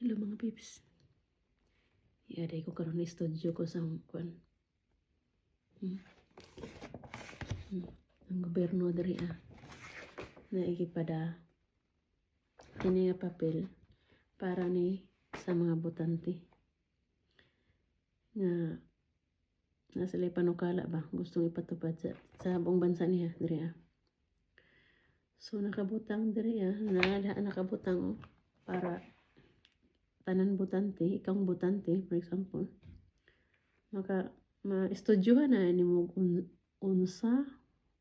Hello mga pips. Iaday ko karon ni studio ko sa kuan. Ang gobyerno diri na igipada kini nga papel para ni sa mga botante nga na sila panukala ba gustong ipatupad sa buong bansa niya diri So nakabutang diri nakabutang para tanan botante, ikaw botante for example, ma-estudyohan na nimo unsa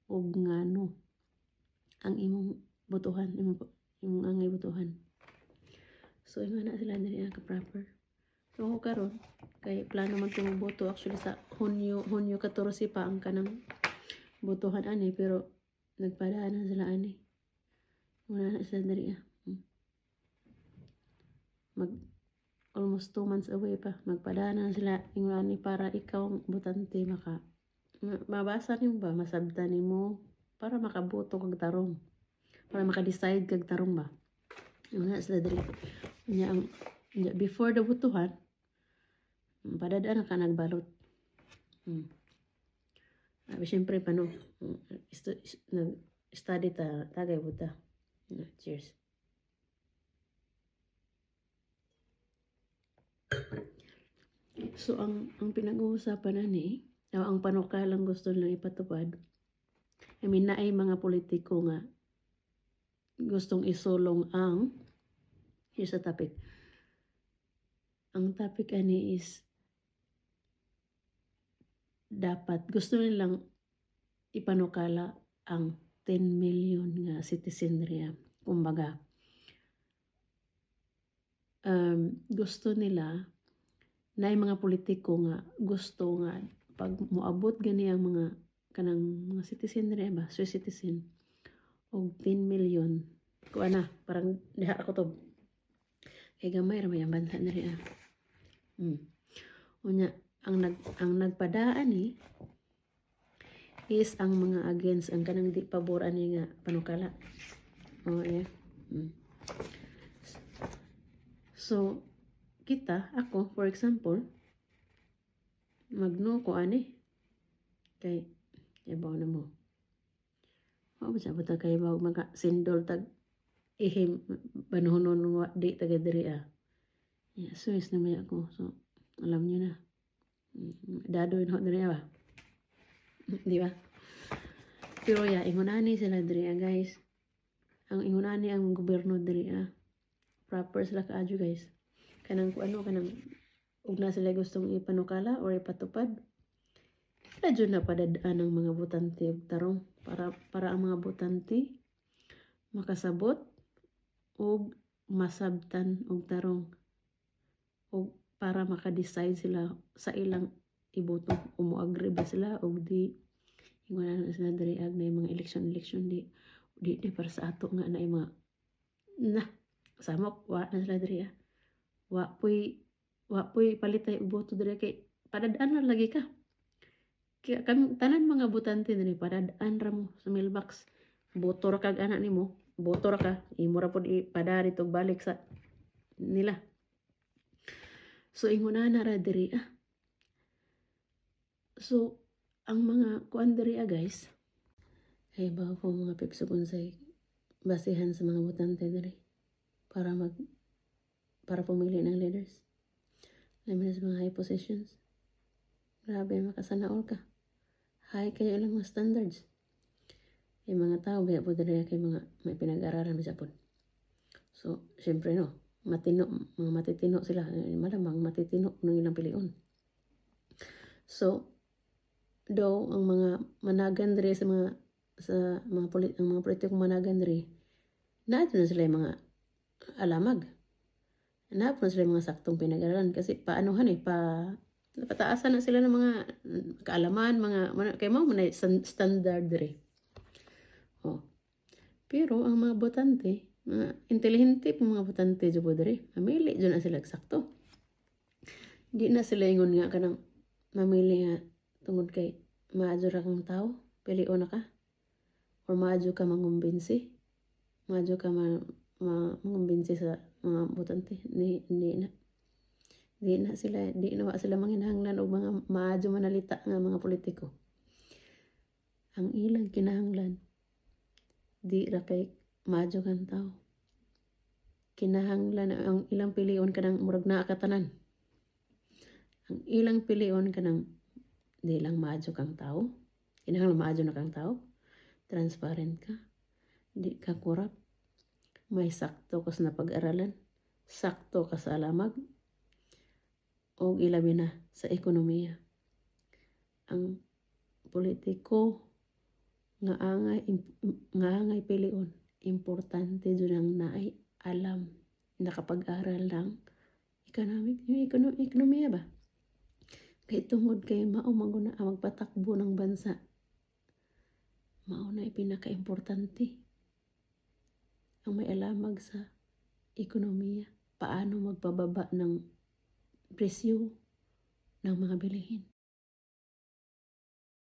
ug ngano ang imong botohan, imong angay botohan. So ingon na sila diri ka proper. So ako karon kay plano man ko boto actually sa Hunyo 14 pa ang kanang botohan ani pero nagpadaan na sila ani. Wala na sila diri mag almost 2 months away pa magpadana sila ingani para ikaw botante mabasa nimo ba masabtan nimo para makaboto kag tarong para maka-decide kag tarong ba una sila diri nya ang before the botohan padadaan ka nagbalot syempre pano study tagay buta cheers. So ang pinag-uusapan ani ang panukalang gusto nilang ipatupad. I mean naay mga politiko nga gustong isulong ang here's the topic. Ang topic ani is dapat gusto nilang ipanukala ang 10 million nga citizenry. Kumbaga gusto nila na mga politiko nga gusto nga pag moabot gani ang mga kanang mga citizen rin ba Swiss citizen og 10 million ko parang diha ako to kay gamay ra may bansa na rin unya ang nagpadaan ni is ang mga against ang kanang di pabor ani nga panukala so ako for example magno ko ani kay ibaw na mo sa bata kay baw mga sindol tag ihim banhonon wa di taga diri Swiss na may ako so alam niyo na dadoy no diri ba di ba pero ingunani sila diri guys ang ingunani ang gobyerno diri proper sila kaadyo guys kanang kanang ug na sila gustong ipanukala or ipatupad medyo na padadaan ng mga botante og tarong para ang mga botante makasabot og masabtan og tarong og para maka-decide sila sa ilang iboto kung moagree ba sila og di ingon na sila diri na mga election di para sa ato nga na mga samok wa na sila diri wa po'y palitay og boto diri kay padadaan na lagi ka. Kaya kami tanan mga botante diri padadaan ra mo sa mailbox. Boto ra kag anak nimo, boto ra ka, imo ra pud ipadari tog balik sa nila. So inguna na ra diri So ang mga kuan diri guys ay bago po mga pipsubon say basihan sa mga botante diri para pumili ng leaders. Lamin na sa mga high positions. Grabe, makasanaol ka. High kayo lang mga standards. Yung mga tao, baya po dali kay mga may pinag-aralan bisa po. So, syempre mga matitino sila. Malamang matitino ng ilang piliun. So, though, ang mga managan diri sa mga politiko managan diri, nato na sila yung mga alamag. Hanap na sila mga saktong pinag-aralan kasi paanohan napataasan na sila ng mga kaalaman, kay mo na standard diri. Pero ang mga botante, mga intelihente po mga botante dyan diri, mamili dyan na sila sakto. Di na sila ingon nga kanang mamili nga tungod kay maadyo ra kang tao, pilion na ka. Or maadyo ka mangumbinsi, maadyo ka mangumbinsi sa mga botante di na sila manginahanglan og mga maadyo manalita nga mga politiko. Ang ilang kinahanglan di ra kay maadyo kang tao. Kinahanglan ang ilang pilion kanang murag naa ka tanan. Ang ilang pilion kanang di lang maadyo kang tao. Kinahanglan maadyo na kang tao. Transparent ka. Di ka korap. May sakto ka sa napag-aralan. Sakto ka sa alamag. O ilabi na sa ekonomiya. Ang politiko nga angay pilion, importante dyan ang naay alam, nakapag-aral lang ekonomiya ba? Kay tungod kay mao man ang magpatakbo ng bansa. Mao na pinaka-importante. Ang may alamag sa ekonomiya, paano magpababa ng presyo ng mga bilihin.